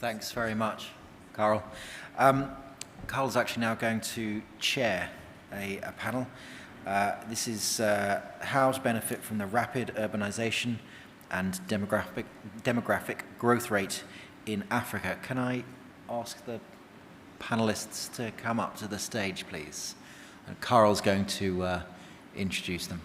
Thanks very much, Carl. Carl's actually now going to chair a panel. This is how's benefit from the rapid urbanisation and demographic growth rate in Africa. Can I ask the panelists to come up to the stage, please? And Carl's going to introduce them.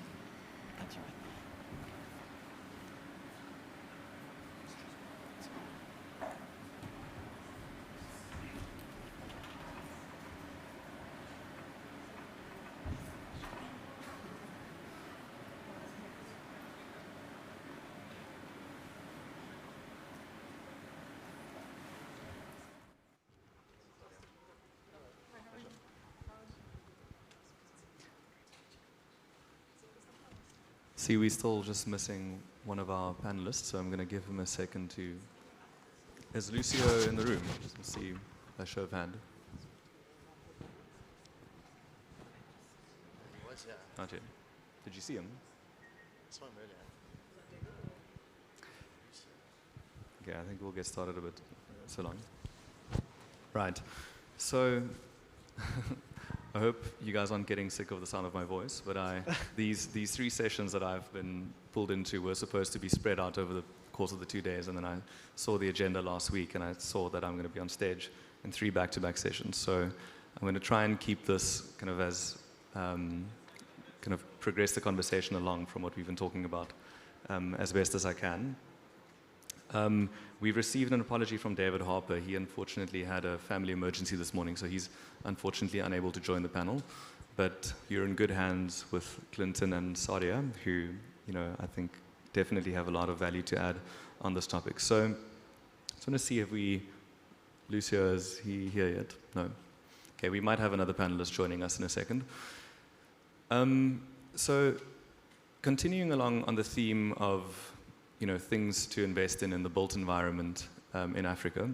See, we're still just missing one of our panelists, so I'm going to give him a second to... Is Lucio in the room? Just see a show of hand. He was, yeah. Not yet. Did you see him? I saw him earlier. Okay, I think we'll get started a bit so long. Right. So... I hope you guys aren't getting sick of the sound of my voice, but these three sessions that I've been pulled into were supposed to be spread out over the course of the 2 days, and then I saw the agenda last week, and I saw that I'm going to be on stage in 3 back-to-back sessions. So I'm going to try and keep this kind of as kind of progress the conversation along from what we've been talking about as best as I can. We've received an apology from David Harper. He unfortunately had a family emergency this morning, so he's unfortunately unable to join the panel. But you're in good hands with Clinton and Sadia, who, I think definitely have a lot of value to add on this topic. So I just want to see if Lucio, is he here yet? No. Okay, we might have another panelist joining us in a second. So continuing along on the theme of things to invest in the built environment in Africa.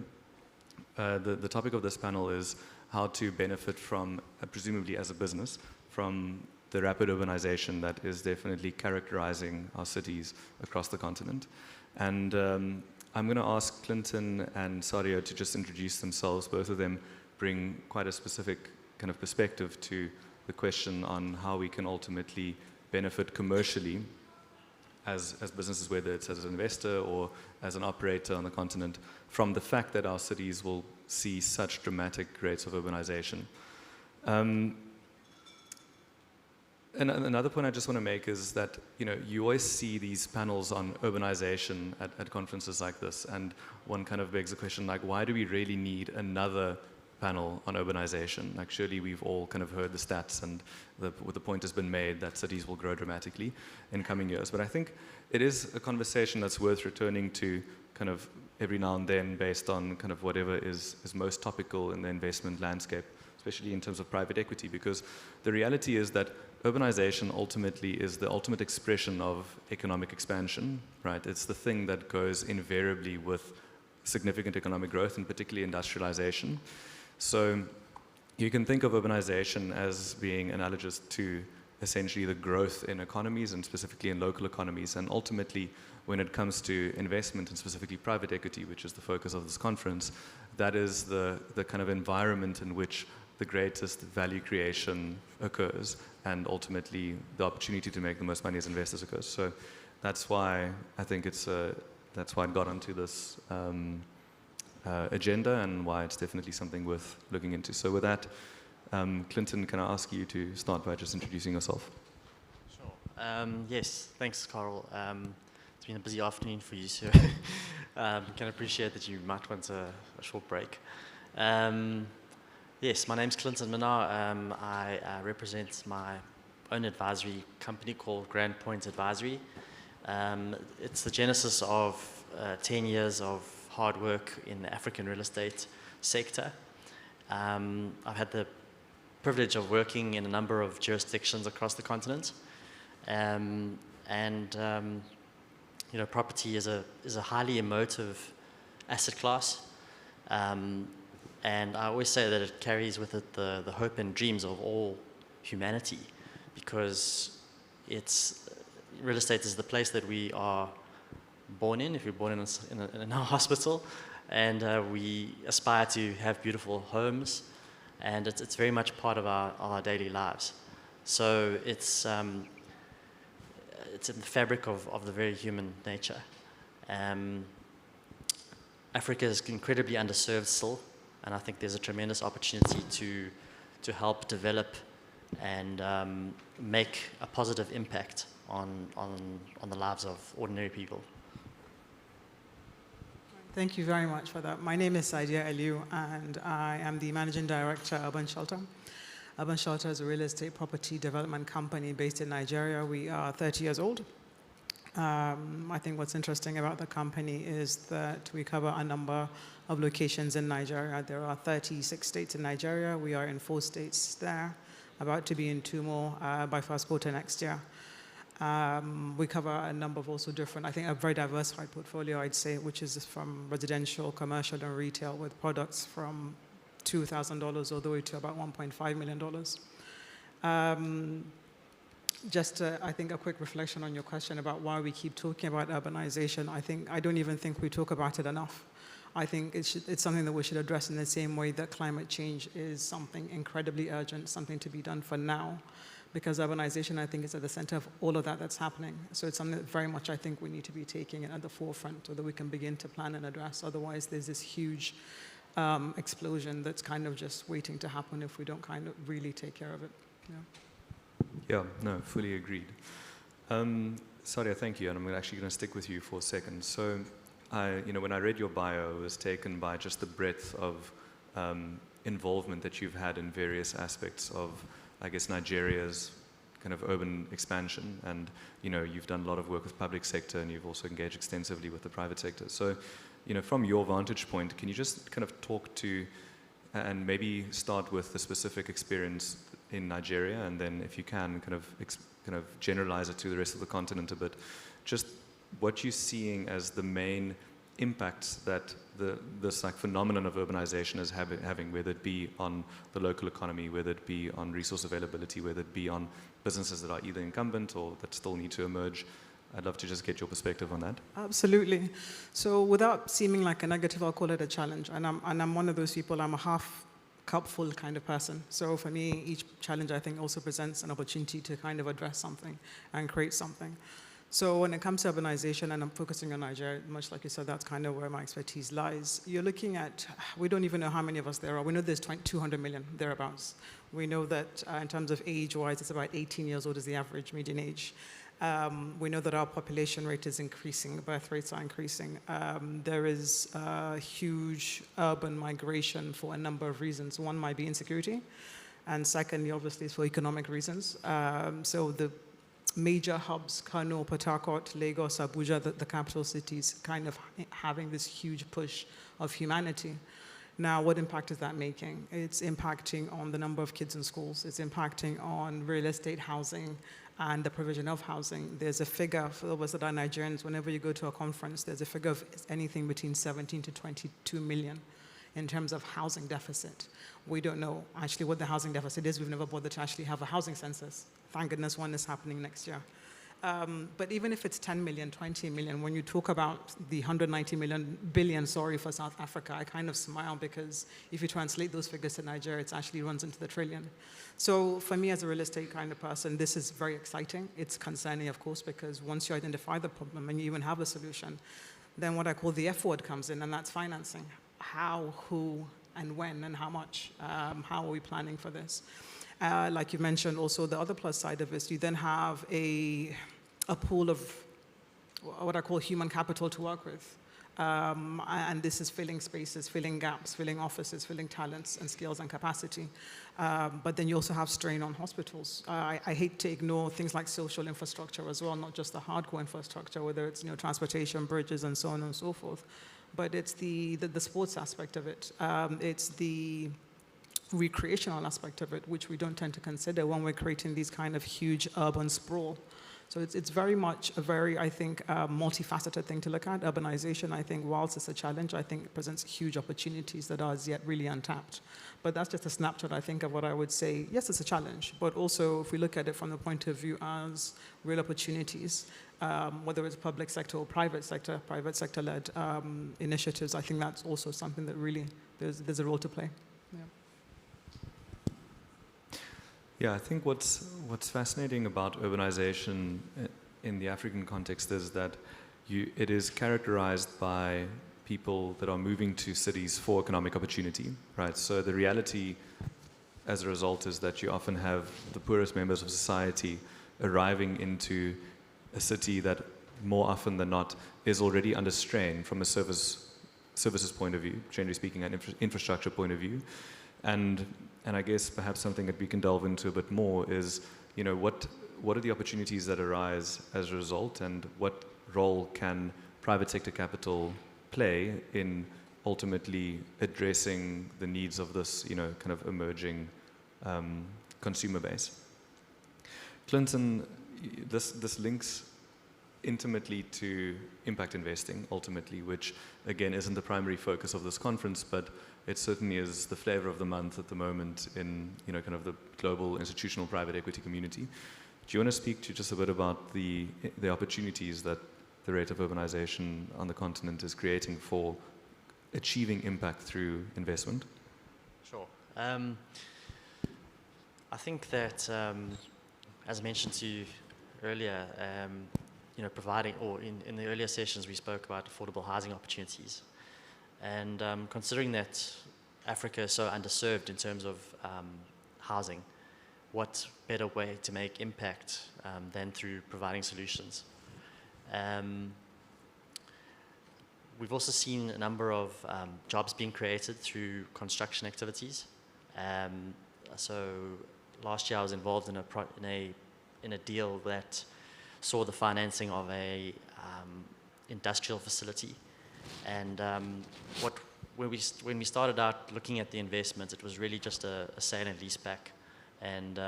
The topic of this panel is how to benefit from, presumably as a business, from the rapid urbanization that is definitely characterizing our cities across the continent. And I'm going to ask Clinton and Sadia to just introduce themselves. Both of them bring quite a specific kind of perspective to the question on how we can ultimately benefit commercially as businesses, whether it's as an investor or as an operator on the continent, from the fact that our cities will see such dramatic rates of urbanization. And another point I just want to make is that you always see these panels on urbanization at conferences like this, and one kind of begs the question, like, why do we really need another panel on urbanization? Like, surely we've all kind of heard the stats, and the point has been made that cities will grow dramatically in coming years. But I think it is a conversation that's worth returning to kind of every now and then, based on kind of whatever is most topical in the investment landscape, especially in terms of private equity, because the reality is that urbanization ultimately is the ultimate expression of economic expansion, right? It's the thing that goes invariably with significant economic growth, and particularly industrialization. So you can think of urbanization as being analogous to essentially the growth in economies, and specifically in local economies. And ultimately, when it comes to investment, and specifically private equity, which is the focus of this conference, that is the kind of environment in which the greatest value creation occurs, and ultimately the opportunity to make the most money as investors occurs. So that's why I think that's why it got onto this agenda, and why it's definitely something worth looking into. So with that, Clinton, can I ask you to start by just introducing yourself? Sure. Yes, thanks, Carl. It's been a busy afternoon for you, so can appreciate that you might want a short break. Yes, my name's Clinton Minar. I represent my own advisory company called Grand Point Advisory. It's the genesis of 10 years of hard work in the African real estate sector. I've had the privilege of working in a number of jurisdictions across the continent, property is a highly emotive asset class, and I always say that it carries with it the hope and dreams of all humanity, because real estate is the place that we are born in, if we're born in a hospital, and we aspire to have beautiful homes, and it's very much part of our daily lives. So it's in the fabric of the very human nature. Africa is incredibly underserved still, and I think there's a tremendous opportunity to help develop and make a positive impact on the lives of ordinary people. Thank you very much for that. My name is Saidia Aliu, and I am the Managing Director at Urban Shelter. Urban Shelter is a real estate property development company based in Nigeria. We are 30 years old. I think what's interesting about the company is that we cover a number of locations in Nigeria. There are 36 states in Nigeria. We are in 4 states there, about to be in 2 more by first quarter next year. We cover a number of also different, I think a very diversified portfolio, I'd say, which is from residential, commercial, and retail, with products from $2,000 all the way to about $1.5 million. Just, I think, a quick reflection on your question about why we keep talking about urbanization. I don't even think we talk about it enough. I think it's something that we should address in the same way that climate change is something incredibly urgent, something to be done for now, because urbanization, I think, is at the center of all of that that's happening. So it's something that very much I think we need to be taking it at the forefront so that we can begin to plan and address. Otherwise, there's this huge explosion that's kind of just waiting to happen if we don't kind of really take care of it. Yeah, no, fully agreed. Sadia, thank you, and I'm actually going to stick with you for a second. So, when I read your bio, I was taken by just the breadth of involvement that you've had in various aspects of, I guess, Nigeria's kind of urban expansion, and you've done a lot of work with public sector, and you've also engaged extensively with the private sector. So, from your vantage point, can you just kind of talk to, and maybe start with the specific experience in Nigeria, and then, if you can, kind of generalize it to the rest of the continent a bit, just what you're seeing as the main impacts that this like phenomenon of urbanization is having, whether it be on the local economy, whether it be on resource availability, whether it be on businesses that are either incumbent or that still need to emerge. I'd love to just get your perspective on that. Absolutely. So without seeming like a negative, I'll call it a challenge. And I'm one of those people, I'm a half cup full kind of person. So for me, each challenge I think also presents an opportunity to kind of address something and create something. So when it comes to urbanization, and I'm focusing on Nigeria, much like you said, that's kind of where my expertise lies. You're looking at, we don't even know how many of us there are. We know there's 200 million, thereabouts. We know that in terms of age-wise, it's about 18 years old is the average median age. We know that our population rate is increasing, birth rates are increasing. There is huge urban migration for a number of reasons. One might be insecurity, and secondly, obviously, it's for economic reasons. So the major hubs, Kano, Port Harcourt, Lagos, Abuja, the capital cities, kind of having this huge push of humanity. Now, what impact is that making? It's impacting on the number of kids in schools. It's impacting on real estate, housing, and the provision of housing. There's a figure, for those that are Nigerians, whenever you go to a conference, there's a figure of anything between 17 to 22 million in terms of housing deficit. We don't know actually what the housing deficit is. We've never bothered to actually have a housing census. Thank goodness one is happening next year. But even if it's 10 million, 20 million, when you talk about the 190 billion for South Africa, I kind of smile because if you translate those figures to Nigeria, it actually runs into the trillion. So for me as a real estate kind of person, this is very exciting. It's concerning, of course, because once you identify the problem and you even have a solution, then what I call the F word comes in, and that's financing. How, who, and when, and how much? How are we planning for this? Like you mentioned, also the other plus side of this, you then have a pool of what I call human capital to work with. And this is filling spaces, filling gaps, filling offices, filling talents and skills and capacity. But then you also have strain on hospitals. I hate to ignore things like social infrastructure as well, not just the hardcore infrastructure, whether it's transportation, bridges, and so on and so forth. But it's the sports aspect of it. It's the recreational aspect of it, which we don't tend to consider when we're creating these kind of huge urban sprawl. So it's very much a very, I think, multifaceted thing to look at. Urbanization, I think, whilst it's a challenge, I think it presents huge opportunities that are as yet really untapped. But that's just a snapshot, I think, of what I would say. Yes, it's a challenge, but also if we look at it from the point of view as real opportunities, whether it's public sector or private sector-led initiatives, I think that's also something that really there's a role to play. Yeah. Yeah, I think what's fascinating about urbanization in the African context is that it is characterized by people that are moving to cities for economic opportunity, right? So the reality as a result is that you often have the poorest members of society arriving into a city that more often than not is already under strain from a services point of view, generally speaking, an infrastructure point of view. And I guess perhaps something that we can delve into a bit more is, what are the opportunities that arise as a result, and what role can private sector capital play in ultimately addressing the needs of this, kind of emerging consumer base. Clinton, this links intimately to impact investing, ultimately, which again isn't the primary focus of this conference, but it certainly is the flavor of the month at the moment in kind of the global institutional private equity community. Do you want to speak to just a bit about the opportunities that the rate of urbanization on the continent is creating for achieving impact through investment? Sure. I think that, as mentioned to you earlier, providing, or in the earlier sessions we spoke about affordable housing opportunities. And considering that Africa is so underserved in terms of housing, what better way to make impact than through providing solutions? We've also seen a number of jobs being created through construction activities. So last year I was involved in a deal that saw the financing of a industrial facility. And when we started out looking at the investment, it was really just a sale and leaseback, and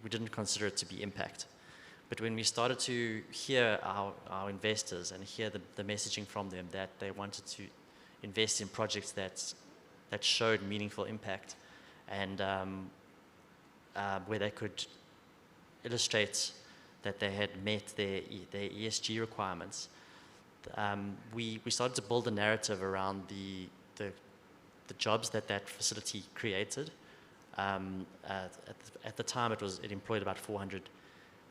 we didn't consider it to be impact. But when we started to hear our investors and hear the messaging from them that they wanted to invest in projects that showed meaningful impact, and where they could illustrate that they had met their ESG requirements, we started to build a narrative around the jobs that facility created. At the time, it employed about 400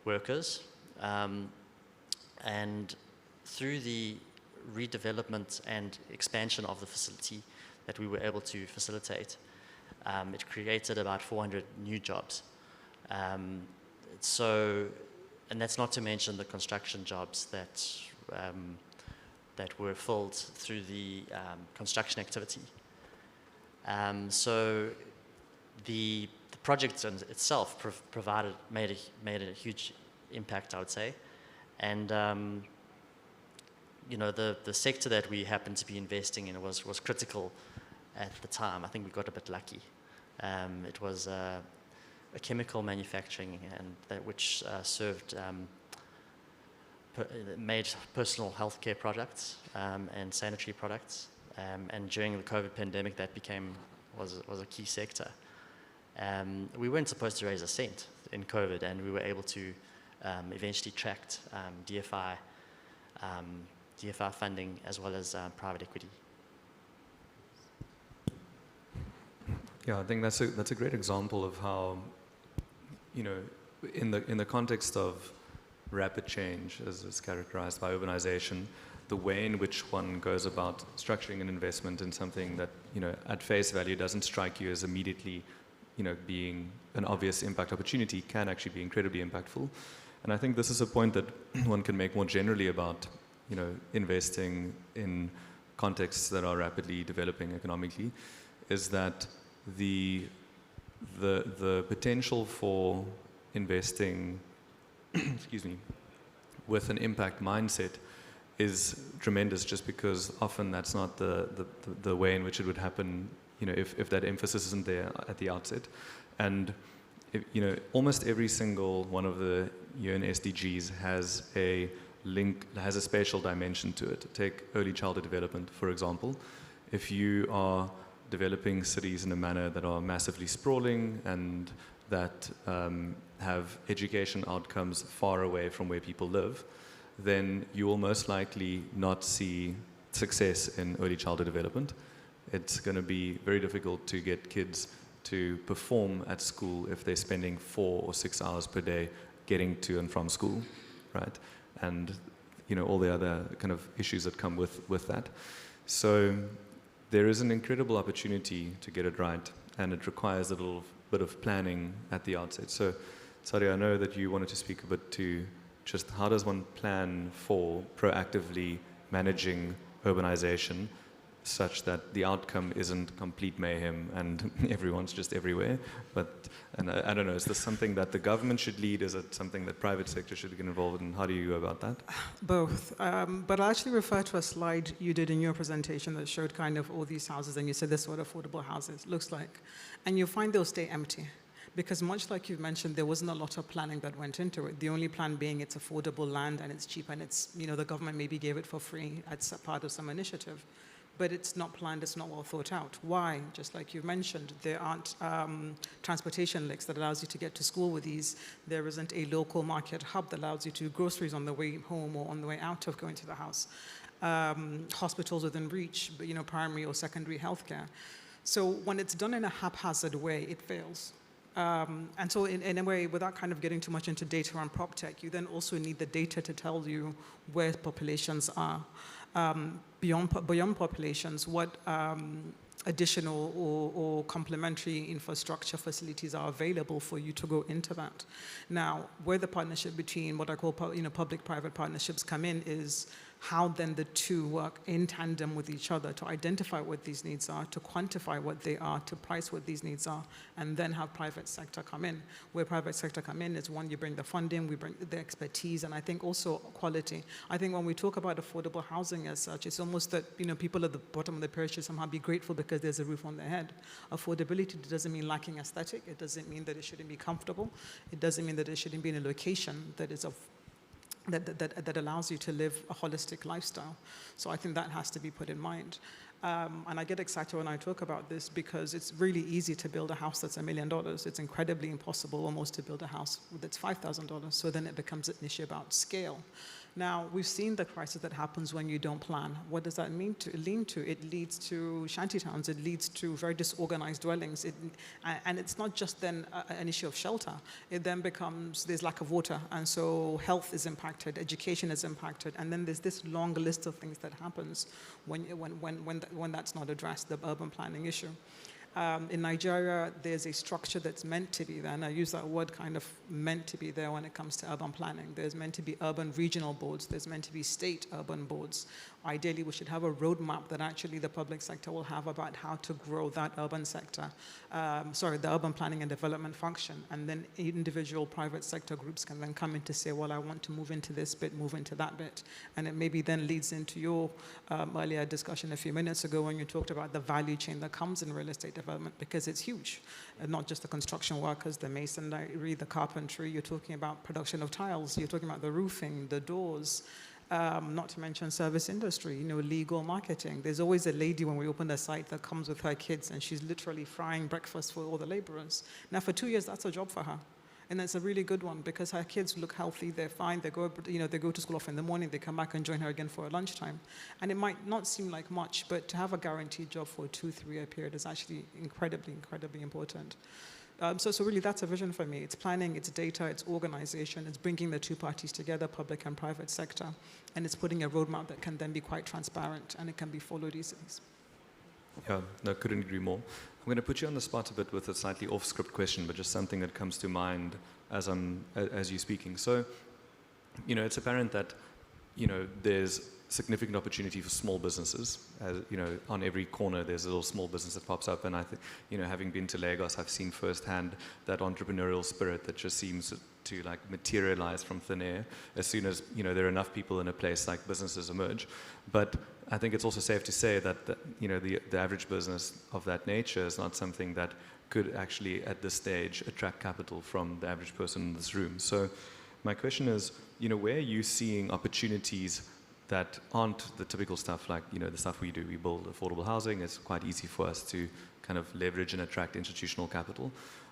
workers, and through the redevelopment and expansion of the facility that we were able to facilitate, it created about 400 new jobs. And that's not to mention the construction jobs that were filled through the construction activity. So the project itself made a huge impact, I would say. And the sector that we happened to be investing in was critical at the time. I think we got a bit lucky. It was a chemical manufacturing, and which made personal healthcare products and sanitary products. And during the COVID pandemic, that was a key sector. We weren't supposed to raise a cent in COVID, and we were able to eventually attract DFI funding as well as private equity. Yeah, I think that's a great example of how, in the context of rapid change, as is characterized by urbanization, the way in which one goes about structuring an investment in something that, at face value doesn't strike you as immediately, being an obvious impact opportunity can actually be incredibly impactful. And I think this is a point that one can make more generally about, investing in contexts that are rapidly developing economically, is that the potential for investing excuse me, with an impact mindset is tremendous, just because often that's not the way in which it would happen, if that emphasis isn't there at the outset. And almost every single one of the UN SDGs has a spatial dimension to it. Take early childhood development, for example. If you are developing cities in a manner that are massively sprawling and that have education outcomes far away from where people live, then you will most likely not see success in early childhood development. It's going to be very difficult to get kids to perform at school if they're spending 4 or 6 hours per day getting to and from school, right? And all the other kind of issues that come with that. So there is an incredible opportunity to get it right, and it requires a little bit of planning at the outset. So, Sari, I know that you wanted to speak a bit to just how does one plan for proactively managing urbanization such that the outcome isn't complete mayhem and everyone's just everywhere. And I don't know, is this something that the government should lead? Is it something that private sector should get involved in? How do you go about that? Both. But I'll actually refer to a slide you did in your presentation that showed kind of all these houses, and you said this is what affordable houses looks like. And you'll find they'll stay empty. Because much like you've mentioned, there wasn't a lot of planning that went into it. The only plan being it's affordable land and it's cheap and it's, the government maybe gave it for free as part of some initiative. But it's not planned, it's not well thought out. Why? Just like you mentioned, there aren't transportation links that allows you to get to school with these. There isn't a local market hub that allows you to do groceries on the way home or on the way out of going to the house. Hospitals within reach, but, primary or secondary healthcare. So when it's done in a haphazard way, it fails. And so in a way, without kind of getting too much into data and prop tech, you then also need the data to tell you where populations are. Beyond populations, what additional or complementary infrastructure facilities are available for you to go into that. Now, where the partnership between what I call public-private partnerships come in is how then the two work in tandem with each other to identify what these needs are, to quantify what they are, to price what these needs are, and then have private sector come in. Where private sector come in is one, you bring the funding, we bring the expertise, and I think also quality. I think when we talk about affordable housing as such, it's almost that people at the bottom of the pyramid should somehow be grateful because there's a roof on their head. Affordability doesn't mean lacking aesthetic. It doesn't mean that it shouldn't be comfortable. It doesn't mean that it shouldn't be in a location that is of that allows you to live a holistic lifestyle. So I think that has to be put in mind. And I get excited when I talk about this because it's really easy to build a house that's $1 million. It's incredibly impossible almost to build a house that's $5,000. So then it becomes an issue about scale. Now, we've seen the crisis that happens when you don't plan. What does that mean lead to? It leads to shantytowns. It leads to very disorganized dwellings. And it's not just then an issue of shelter. It then becomes there's lack of water. And so health is impacted, education is impacted. And then there's this long list of things that happens when that's not addressed, the urban planning issue. In Nigeria, there's a structure that's meant to be there, and I use that word kind of meant to be there when it comes to urban planning. There's meant to be urban regional boards. There's meant to be state urban boards. Ideally, we should have a roadmap that actually the public sector will have about how to grow that urban sector, the urban planning and development function. And then individual private sector groups can then come in to say, well, I want to move into this bit, move into that bit. And it maybe then leads into your earlier discussion a few minutes ago when you talked about the value chain that comes in real estate development, because it's huge. And not just the construction workers, the masonry, the carpentry, you're talking about production of tiles, you're talking about the roofing, the doors, not to mention service industry, legal marketing. There's always a lady when we open a site that comes with her kids and she's literally frying breakfast for all the laborers. Now for 2 years, that's a job for her. And it's a really good one because her kids look healthy, they're fine, they go to school off in the morning, they come back and join her again for lunchtime. And it might not seem like much, but to have a guaranteed job for a 2-3 year period is actually incredibly, incredibly important. So really that's a vision for me. It's planning, it's data, it's organization, it's bringing the two parties together, public and private sector, and it's putting a roadmap that can then be quite transparent and it can be followed easily. Yeah, no, couldn't agree more. I'm going to put you on the spot a bit with a slightly off-script question, but just something that comes to mind as you're speaking. So, it's apparent that, there's significant opportunity for small businesses. As, on every corner there's a little small business that pops up, and I think, having been to Lagos, I've seen firsthand that entrepreneurial spirit that just seems to like materialize from thin air as soon as there are enough people in a place, like businesses emerge. But I think it's also safe to say that the average business of that nature is not something that could actually at this stage attract capital from the average person in this room. So my question is, where are you seeing opportunities that aren't the typical stuff like, the stuff we do? We build affordable housing. It's quite easy for us to kind of leverage and attract institutional capital.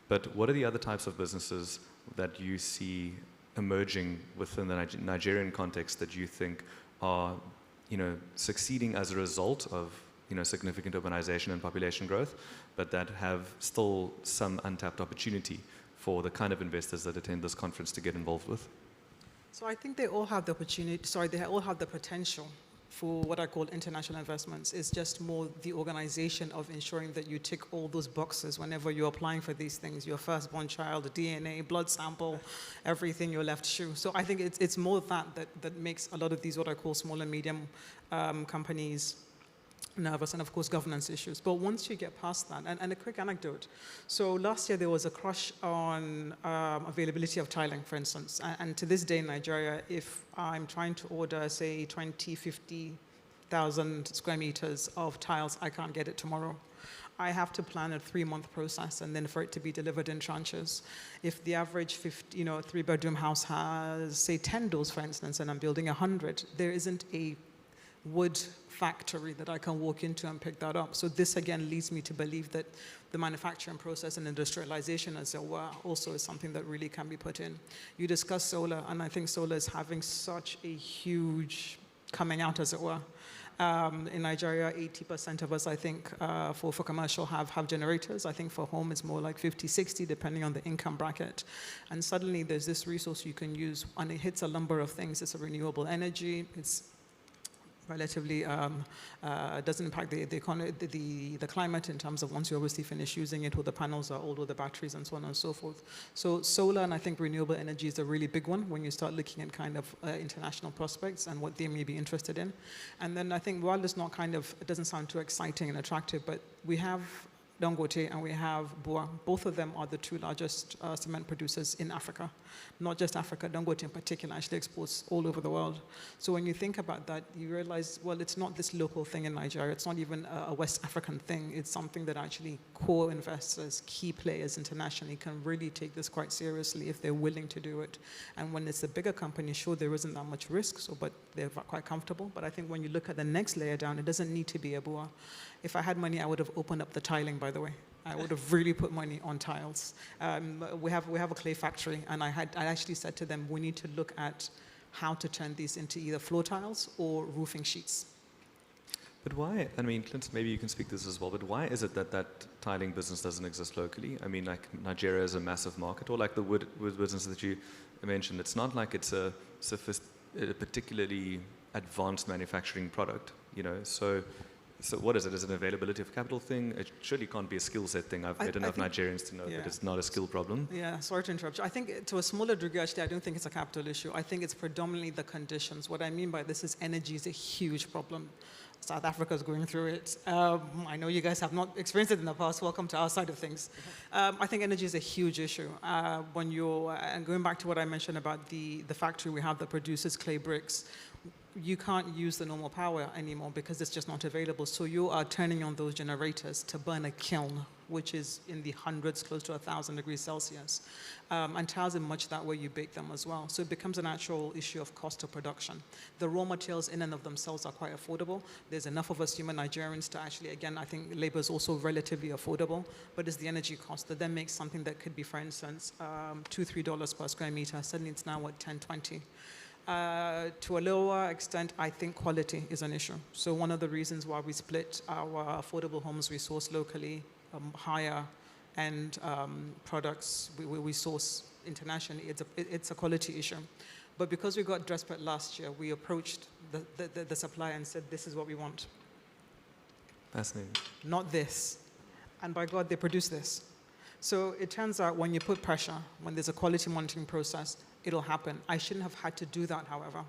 But what are the other types of businesses that you see emerging within the Nigerian context that you think are, succeeding as a result of, significant urbanization and population growth, but that have still some untapped opportunity for the kind of investors that attend this conference to get involved with? So I think they all have the opportunity, they all have the potential for what I call international investments. It's just more the organization of ensuring that you tick all those boxes whenever you're applying for these things, your firstborn child, the DNA, blood sample, everything, your left shoe. So I think it's more that makes a lot of these what I call small and medium companies nervous, and of course governance issues. But once you get past that, and a quick anecdote. So last year there was a crush on availability of tiling, for instance. And to this day in Nigeria, if I'm trying to order, say, 20, 50,000 square meters of tiles, I can't get it tomorrow. I have to plan a 3-month process and then for it to be delivered in tranches. If the average 3-bedroom house has, say, 10 doors, for instance, and I'm building 100, there isn't a wood factory that I can walk into and pick that up. So this again leads me to believe that the manufacturing process and industrialization as it were also is something that really can be put in. You discussed solar, and I think solar is having such a huge coming out as it were. In Nigeria, 80% of us, I think, for commercial have generators. I think for home it's more like 50, 60, depending on the income bracket. And suddenly there's this resource you can use, and it hits a number of things. It's a renewable energy. It's relatively doesn't impact the climate in terms of once you obviously finish using it, or the panels are old, or the batteries, and so on and so forth. So solar and I think renewable energy is a really big one when you start looking at kind of international prospects and what they may be interested in. And then I think while it's not it doesn't sound too exciting and attractive, but we have Dangote and we have Bua. Both of them are the 2 largest cement producers in Africa. Not just Africa, Dangote in particular actually exports all over the world. So when you think about that, you realize, well, it's not this local thing in Nigeria. It's not even a West African thing. It's something that actually core investors, key players internationally can really take this quite seriously if they're willing to do it. And when it's a bigger company, sure, there isn't that much risk, but they're quite comfortable. But I think when you look at the next layer down, it doesn't need to be a Bua. If I had money, I would have opened up the tiling, by the way. I would have really put money on tiles. We have a clay factory, and I actually said to them, we need to look at how to turn these into either floor tiles or roofing sheets. But why, Clinton, maybe you can speak to this as well, but why is it that tiling business doesn't exist locally? I mean, like Nigeria is a massive market, or like the wood business that you mentioned. It's not like it's a particularly advanced manufacturing product, So what is it? Is it an availability of capital thing? It surely can't be a skill set thing. I've met enough Nigerians to know that it's not a skill problem. Yeah, sorry to interrupt you. I think to a smaller degree, actually, I don't think it's a capital issue. I think it's predominantly the conditions. What I mean by this is energy is a huge problem. South Africa is going through it. I know you guys have not experienced it in the past. Welcome to our side of things. I think energy is a huge issue. When you're, and going back to what I mentioned about the factory we have that produces clay bricks, you can't use the normal power anymore because it's just not available. So you are turning on those generators to burn a kiln, which is in the hundreds, close to 1,000 degrees Celsius. And tiles are much that way you bake them as well. So it becomes an actual issue of cost of production. The raw materials in and of themselves are quite affordable. There's enough of us human Nigerians to actually, again, I think labor is also relatively affordable, but it's the energy cost that then makes something that could be, for instance, $2, $3 per square meter. Suddenly it's now at 10, 20. To a lower extent, I think quality is an issue. So one of the reasons why we split our affordable homes we source locally, higher end products we source internationally, it's a quality issue. But because we got desperate last year, we approached the supplier and said, this is what we want. Fascinating. Not this. And by God, they produce this. So it turns out when you put pressure, when there's a quality monitoring process, it'll happen. I shouldn't have had to do that, however.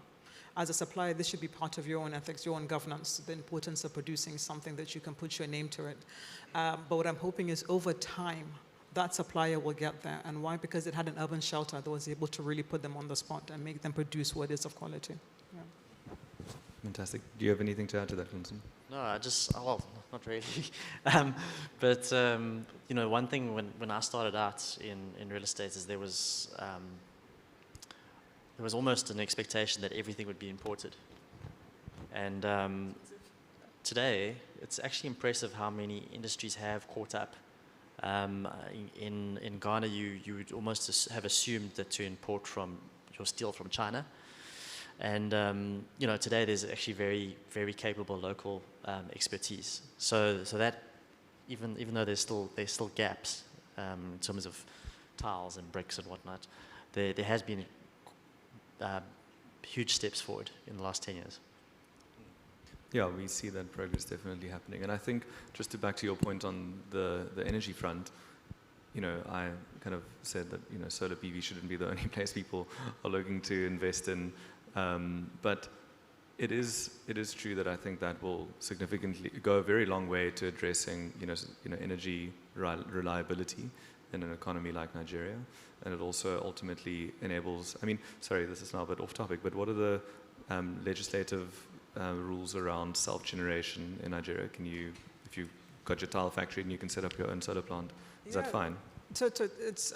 As a supplier, this should be part of your own ethics, your own governance, the importance of producing something that you can put your name to it. But what I'm hoping is over time, that supplier will get there. And why? Because it had an urban shelter that was able to really put them on the spot and make them produce what is of quality. Yeah. Fantastic. Do you have anything to add to that, Clinton? No, well, not really. But one thing when I started out in real estate is there was almost an expectation that everything would be imported. And today, it's actually impressive how many industries have caught up. In Ghana, you would almost have assumed that to import from your steel from China. And today there's actually very, very capable local expertise. So that even though there's still gaps in terms of tiles and bricks and whatnot, there has been huge steps forward in the last 10 years. Yeah, we see that progress definitely happening. And I think, just to back to your point on the energy front, I kind of said that, solar PV shouldn't be the only place people are looking to invest in. But it is true that I think that will significantly go a very long way to addressing, energy reliability in an economy like Nigeria. And it also ultimately enables, sorry, this is now a bit off topic, but what are the legislative rules around self-generation in Nigeria? If you've got your tile factory and you can set up your own solar plant, is that fine? So it's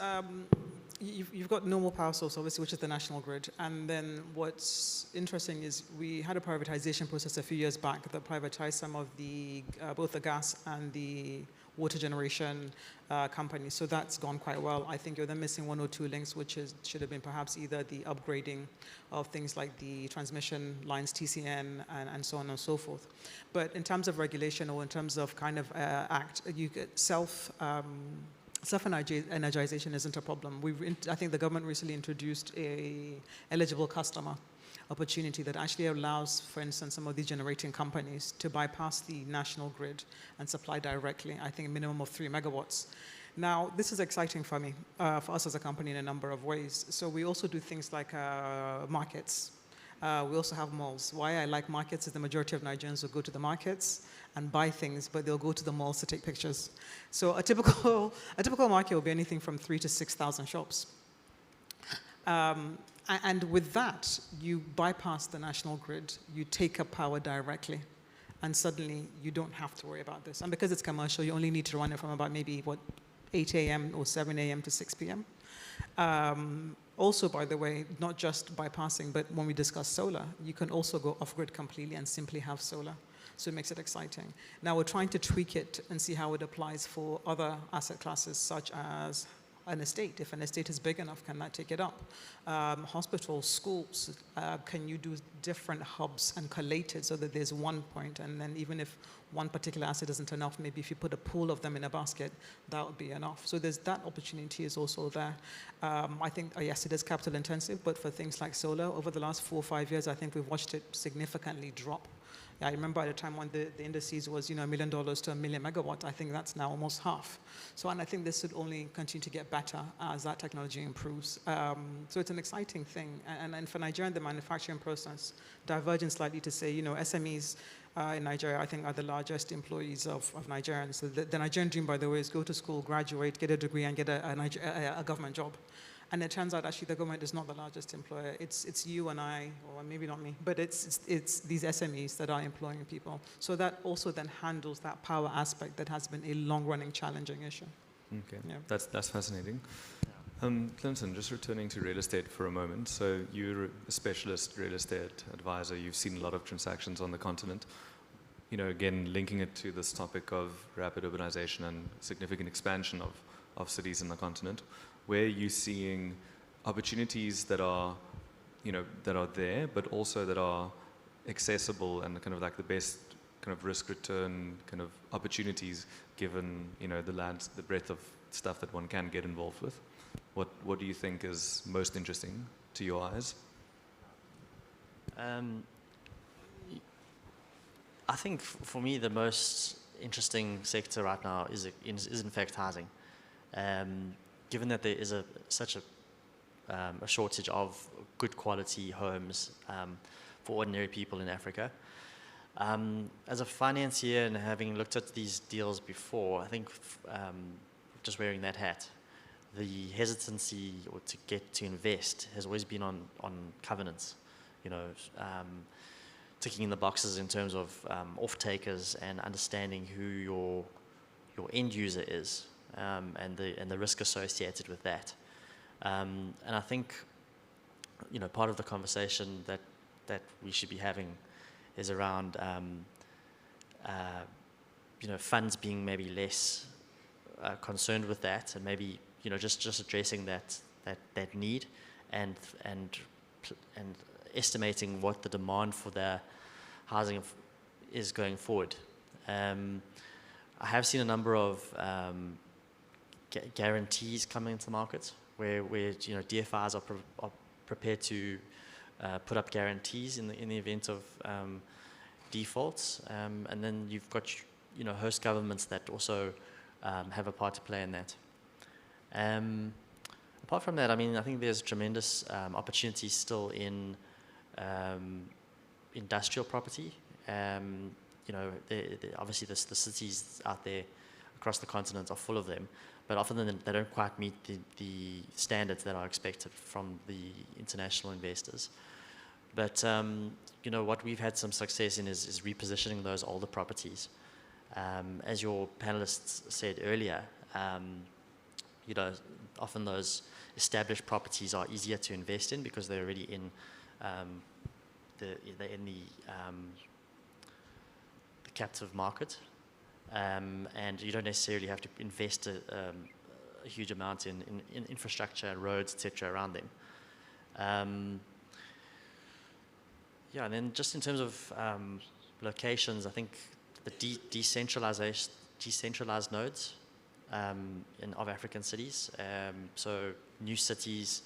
you've got normal power source, obviously, which is the national grid. And then what's interesting is we had a privatization process a few years back that privatized some of the both the gas and the water generation companies. So that's gone quite well. I think you're then missing one or two links, which should have been perhaps either the upgrading of things like the transmission lines, TCN, and so on and so forth. But in terms of regulation or in terms of kind of you get self-energization isn't a problem. I think the government recently introduced a eligible customer opportunity that actually allows, for instance, some of these generating companies to bypass the national grid and supply directly, I think a minimum of 3 megawatts. Now, this is exciting for me, for us as a company in a number of ways. So we also do things like markets. We also have malls. Why I like markets is the majority of Nigerians will go to the markets and buy things, but they'll go to the malls to take pictures. So a typical market will be anything from 3,000 to 6,000 shops. And with that, you bypass the national grid, you take up power directly, and suddenly you don't have to worry about this. And because it's commercial, you only need to run it from about maybe, 8 a.m. or 7 a.m. to 6 p.m. Also, by the way, not just bypassing, but when we discuss solar, you can also go off-grid completely and simply have solar. So it makes it exciting. Now we're trying to tweak it and see how it applies for other asset classes, such as an estate. If an estate is big enough, can that take it up? Hospitals, schools, can you do different hubs and collate it so that there's one point, and then even if one particular asset isn't enough, maybe if you put a pool of them in a basket, that would be enough. So there's that opportunity is also there. I think, yes, it is capital intensive, but for things like solar, over the last 4 or 5 years, I think we've watched it significantly drop. I remember at a time when the indices was, $1 million to 1 million megawatt. I think that's now almost half. So, and I think this should only continue to get better as that technology improves. So it's an exciting thing. And for Nigeria, the manufacturing process, diverging slightly to say, SMEs in Nigeria, I think, are the largest employees of Nigerians. So the Nigerian dream, by the way, is go to school, graduate, get a degree, and get a government job. And it turns out actually the government is not the largest employer. It's you and I, or maybe not me, but it's these SMEs that are employing people. So that also then handles that power aspect that has been a long-running challenging issue. Okay, Yeah. That's fascinating. Clinton, just returning to real estate for a moment. So you're a specialist real estate advisor. You've seen a lot of transactions on the continent. Again, linking it to this topic of rapid urbanization and significant expansion of cities in the continent. Where are you seeing opportunities that are there, but also that are accessible and kind of like the best kind of risk return kind of opportunities given, the breadth of stuff that one can get involved with? What do you think is most interesting to your eyes? I think for me the most interesting sector right now is in fact housing. Given that there is such a shortage of good quality homes for ordinary people in Africa. As a financier and having looked at these deals before, I think just wearing that hat, the hesitancy to invest has always been on covenants, ticking in the boxes in terms of off-takers and understanding who your end user is. And the risk associated with that, and I think, part of the conversation that we should be having is around, funds being maybe less concerned with that, and maybe just addressing that need, and and estimating what the demand for their housing is going forward. I have seen a number of guarantees coming into the market where DFIs are prepared to put up guarantees in the event of defaults, and then you've got host governments that also have a part to play in that. Apart from that, I mean, I think there's tremendous opportunities still in industrial property. Obviously the cities out there across the continent are full of them, but often they don't quite meet the standards that are expected from the international investors. But what we've had some success in is repositioning those older properties. As your panelists said earlier, often those established properties are easier to invest in because they're already in the captive market, and you don't necessarily have to invest a huge amount in infrastructure, roads, etc. around them. And then just in terms of locations, I think the decentralized nodes of African cities, so new cities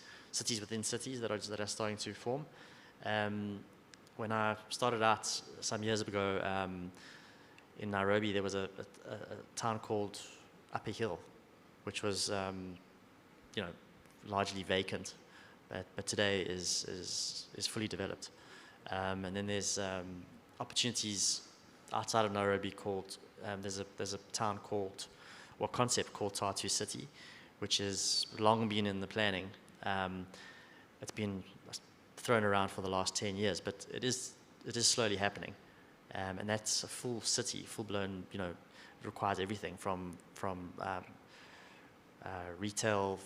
within cities that are starting to form. When I started out some years ago in Nairobi, there was a town called Upper Hill, which was largely vacant, but today is fully developed. And then there's opportunities outside of Nairobi called there's a town called, concept called Tatu City, which has long been in the planning. It's been thrown around for the last 10 years, but it is slowly happening, and that's a full city, full blown. It requires everything from retail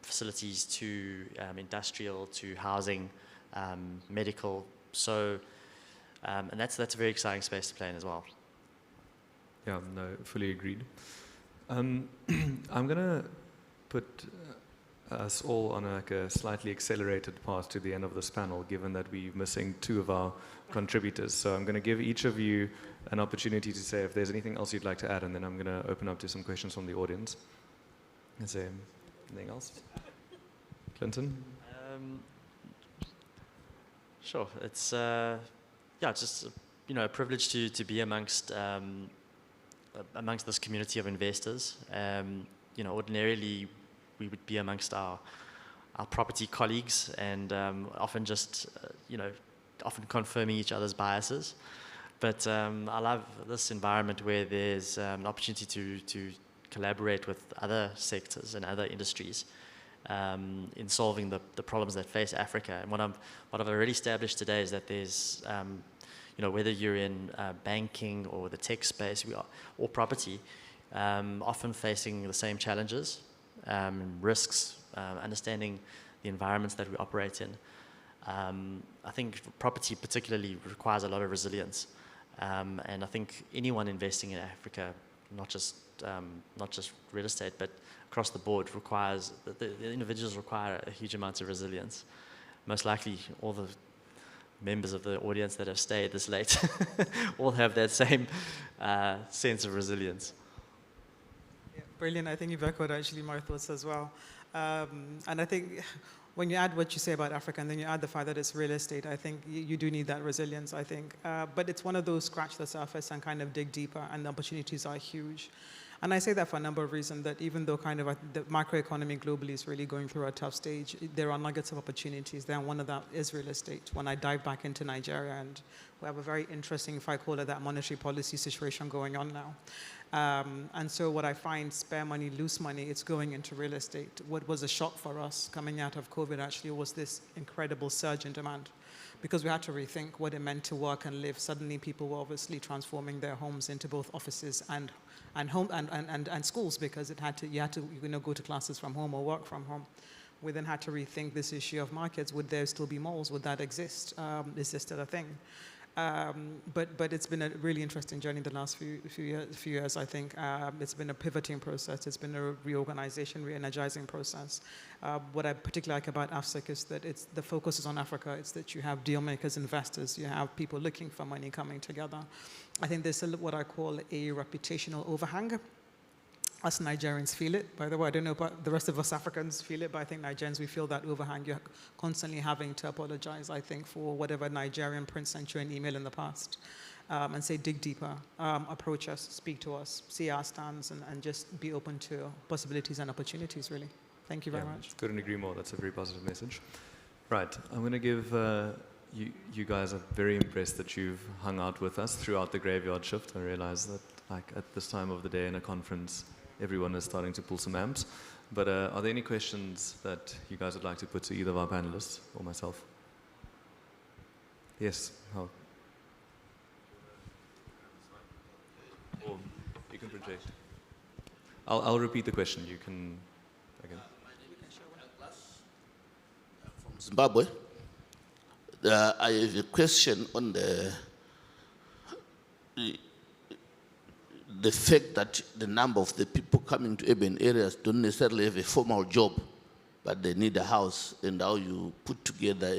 facilities to industrial to housing, medical. So, and that's a very exciting space to play in as well. Yeah, no, fully agreed. I'm gonna put us all on a slightly accelerated path to the end of this panel, given that we're missing two of our contributors. So I'm going to give each of you an opportunity to say if there's anything else you'd like to add, and then I'm going to open up to some questions from the audience. Is there anything else? Clinton? Sure. It's just a privilege to be amongst this community of investors. Ordinarily we would be amongst our property colleagues and often just often confirming each other's biases. But I love this environment where there's an opportunity to collaborate with other sectors and other industries in solving the problems that face Africa. And what I've already established today is that there's whether you're in banking or the tech space or property, often facing the same challenges, risks, understanding the environments that we operate in. I think property particularly requires a lot of resilience, and I think anyone investing in Africa, not just real estate, but across the board, the individuals require a huge amount of resilience. Most likely, all the members of the audience that have stayed this late all have that same sense of resilience. Yeah, brilliant. I think you've echoed actually my thoughts as well. And I think when you add what you say about Africa and then you add the fact that it's real estate, I think you do need that resilience, I think. But it's one of those scratch the surface and kind of dig deeper, and the opportunities are huge. And I say that for a number of reasons, that even though kind of the macroeconomy globally is really going through a tough stage, there are nuggets of opportunities there, and one of that is real estate. When I dive back into Nigeria, and we have a very interesting, if I call it that, monetary policy situation going on now. And so what I find, spare money, loose money, it's going into real estate. What was a shock for us coming out of COVID actually was this incredible surge in demand, because we had to rethink what it meant to work and live. Suddenly people were obviously transforming their homes into both offices and schools, because you had to go to classes from home or work from home. We then had to rethink this issue of markets. Would there still be malls? Would that exist? Is this still a thing? But it's been a really interesting journey the last few years, I think. It's been a pivoting process. It's been a reorganization, re-energizing process. What I particularly like about AFSIC is that the focus is on Africa. It's that you have deal makers, investors, you have people looking for money coming together. I think there's what I call a reputational overhang. Us Nigerians feel it. By the way, I don't know about the rest of us Africans feel it, but I think Nigerians, we feel that overhang. You're constantly having to apologize, I think, for whatever Nigerian prince sent you an email in the past and say, dig deeper, approach us, speak to us, see our stands, and just be open to possibilities and opportunities, really. Thank you very much. Couldn't agree more. That's a very positive message. Right, I'm going to give you guys are very impressed that you've hung out with us throughout the graveyard shift. I realize that at this time of the day in a conference, everyone is starting to pull some amps. But are there any questions that you guys would like to put to either of our panelists or myself? Yes, Hal. Or you can project. I'll repeat the question. You can again. From Zimbabwe. I have a question on the fact that the number of the people coming to urban areas don't necessarily have a formal job, but they need a house, and how you put together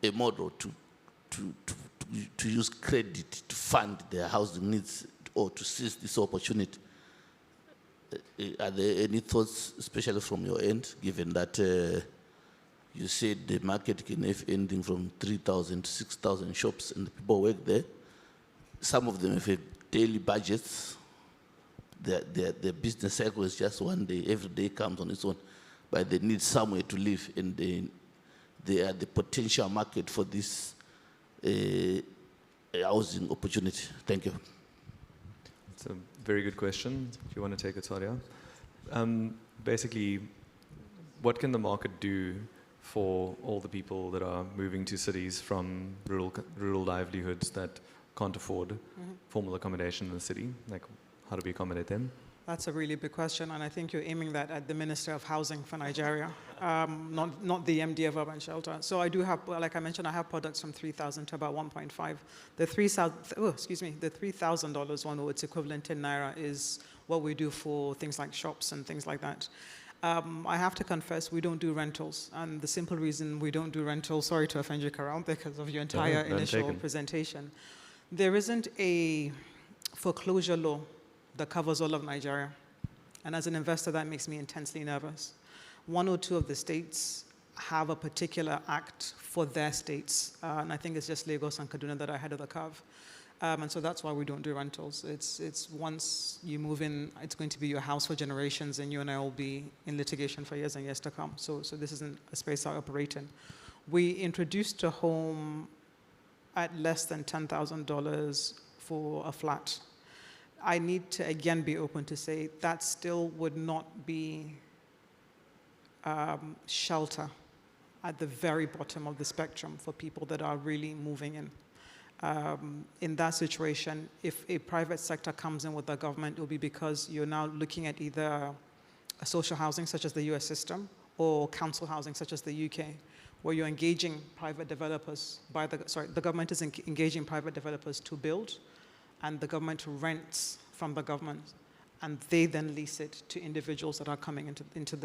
a model to use credit to fund their housing needs or to seize this opportunity. Are there any thoughts, especially from your end, given that you said the market can have anything from 3,000 to 6,000 shops and the people work there? Some of them have daily budgets. Their business cycle is just one day. Every day comes on its own. But they need somewhere to live, and they are the potential market for this housing opportunity. Thank you. It's a very good question. Do you want to take it, Sadia? Basically, what can the market do for all the people that are moving to cities from rural livelihoods that can't afford formal accommodation in the city? Like, how do we accommodate them? That's a really big question, and I think you're aiming that at the Minister of Housing for Nigeria, not the MD of Urban Shelter. So I do have, like I mentioned, I have products from 3,000 to about 1.5. The $3,000 one, or its equivalent in Naira, is what we do for things like shops and things like that. I have to confess, we don't do rentals, and the simple reason we don't do rentals, sorry to offend you, Karal, because of your entire initial presentation. There isn't a foreclosure law that covers all of Nigeria. And as an investor, that makes me intensely nervous. 1 or 2 of the states have a particular act for their states. And I think it's just Lagos and Kaduna that are ahead of the curve. And so that's why we don't do rentals. It's once you move in, it's going to be your house for generations, and you and I will be in litigation for years and years to come. So this isn't a space I operate in. We introduced a home at less than $10,000 for a flat. I need to again be open to say that still would not be shelter at the very bottom of the spectrum for people that are really moving in. In that situation, if a private sector comes in with the government, it will be because you're now looking at either a social housing such as the US system or council housing such as the UK, where you're engaging private developers the government is engaging private developers to build, and the government rents from the government, and they then lease it to individuals that are coming into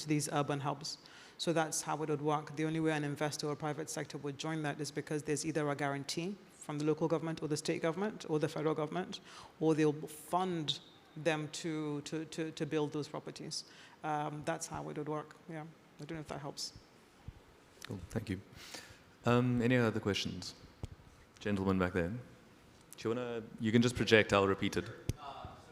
these urban hubs. So that's how it would work. The only way an investor or private sector would join that is because there's either a guarantee from the local government or the state government or the federal government, or they'll fund them to build those properties. That's how it would work. Yeah, I don't know if that helps. Cool, thank you. Any other questions? Gentleman back there. You can just project, I'll repeat it. So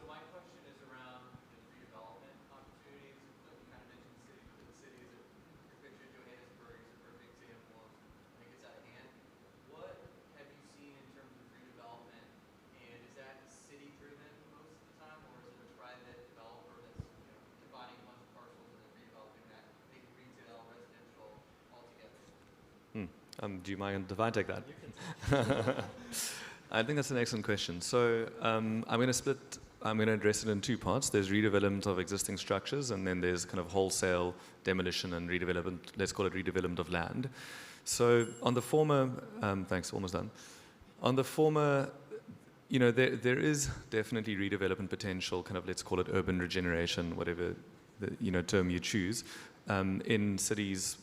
my question is around the redevelopment opportunities. Like you kind of mentioned the city is your picture of Johannesburg is a perfect example of when it gets out of hand. What have you seen in terms of redevelopment, and is that city driven most of the time, or is it a private developer that's combining a bunch of parcels and then redeveloping that, making retail, residential all together? Do you mind if I take that? I think that's an excellent question. So I'm going to address it in 2 parts. There's redevelopment of existing structures, and then there's kind of wholesale demolition and redevelopment, let's call it redevelopment of land. So on the former, thanks, almost done. On the former, you know, there is definitely redevelopment potential, kind of, let's call it urban regeneration, whatever the, you know, term you choose, in cities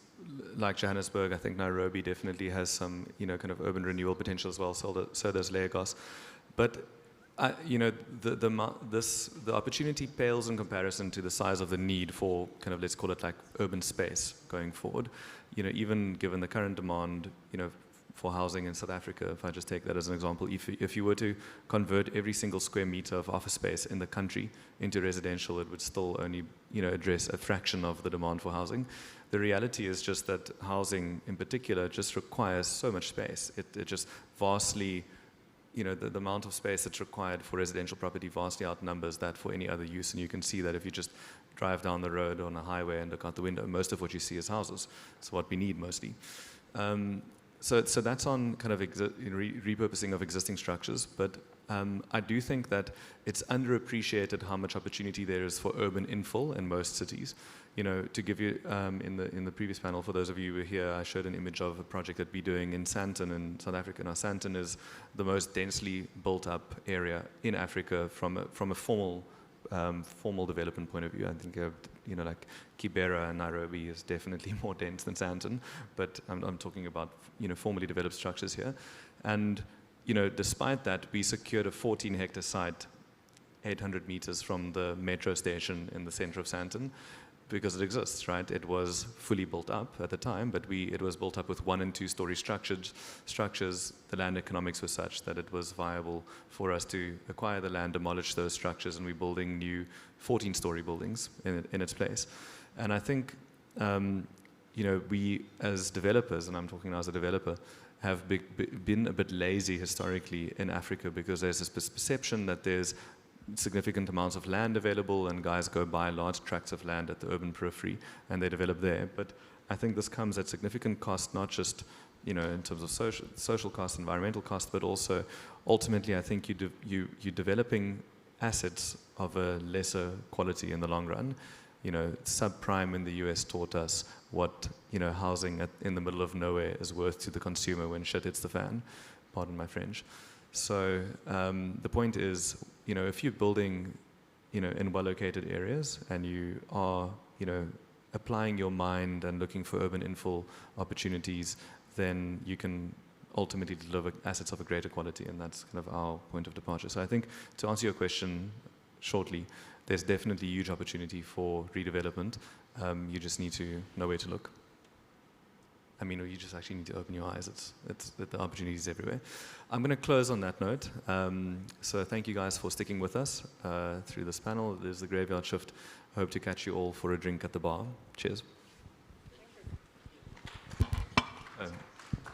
like Johannesburg. I think Nairobi definitely has some, you know, kind of urban renewal potential as well. So does Lagos. But you know, the opportunity pales in comparison to the size of the need for, kind of, let's call it like urban space going forward. You know, even given the current demand, you know, for housing in South Africa, if I just take that as an example, if you were to convert every single square meter of office space in the country into residential, it would still only, you know, address a fraction of the demand for housing. The reality is just that housing in particular just requires so much space. It just vastly, you know, the amount of space that's required for residential property vastly outnumbers that for any other use. And you can see that if you just drive down the road on a highway and look out the window, most of what you see is houses. It's what we need mostly. So that's on kind of repurposing of existing structures, but I do think that it's underappreciated how much opportunity there is for urban infill in most cities. You know, to give you, in the previous panel, for those of you who were here, I showed an image of a project that we're doing in Sandton in South Africa. Now, Sandton is the most densely built up area in Africa from a formal development point of view. I think, you know, like Kibera and Nairobi is definitely more dense than Sandton, but I'm talking about, you know, formally developed structures here. And, you know, despite that, we secured a 14-hectare site 800 meters from the metro station in the center of Sandton, because it exists, right? It was fully built up at the time, but it was built up with 1- and 2-story structures. The land economics were such that it was viable for us to acquire the land, demolish those structures, and we're building new 14-story buildings in its place. And I think, you know, we as developers, and I'm talking now as a developer, have been a bit lazy historically in Africa, because there's this perception that there's significant amounts of land available and guys go buy large tracts of land at the urban periphery and they develop there. But I think this comes at significant cost, not just, you know, in terms of social cost, environmental cost, but also ultimately I think you're developing assets of a lesser quality in the long run. You know, subprime in the US taught us what, you know, housing in the middle of nowhere is worth to the consumer when shit hits the fan. Pardon my French. So the point is, you know, if you're building, you know, in well-located areas and you are, you know, applying your mind and looking for urban infill opportunities, then you can ultimately deliver assets of a greater quality, and that's kind of our point of departure. So I think, to answer your question shortly, there's definitely huge opportunity for redevelopment. You just need to know where to look. I mean, or you just actually need to open your eyes. The opportunity is everywhere. I'm going to close on that note. So thank you guys for sticking with us through this panel. There's the graveyard shift. I hope to catch you all for a drink at the bar. Cheers.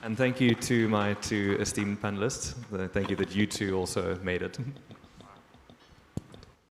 And thank you to my 2 esteemed panelists. Thank you that you two also made it.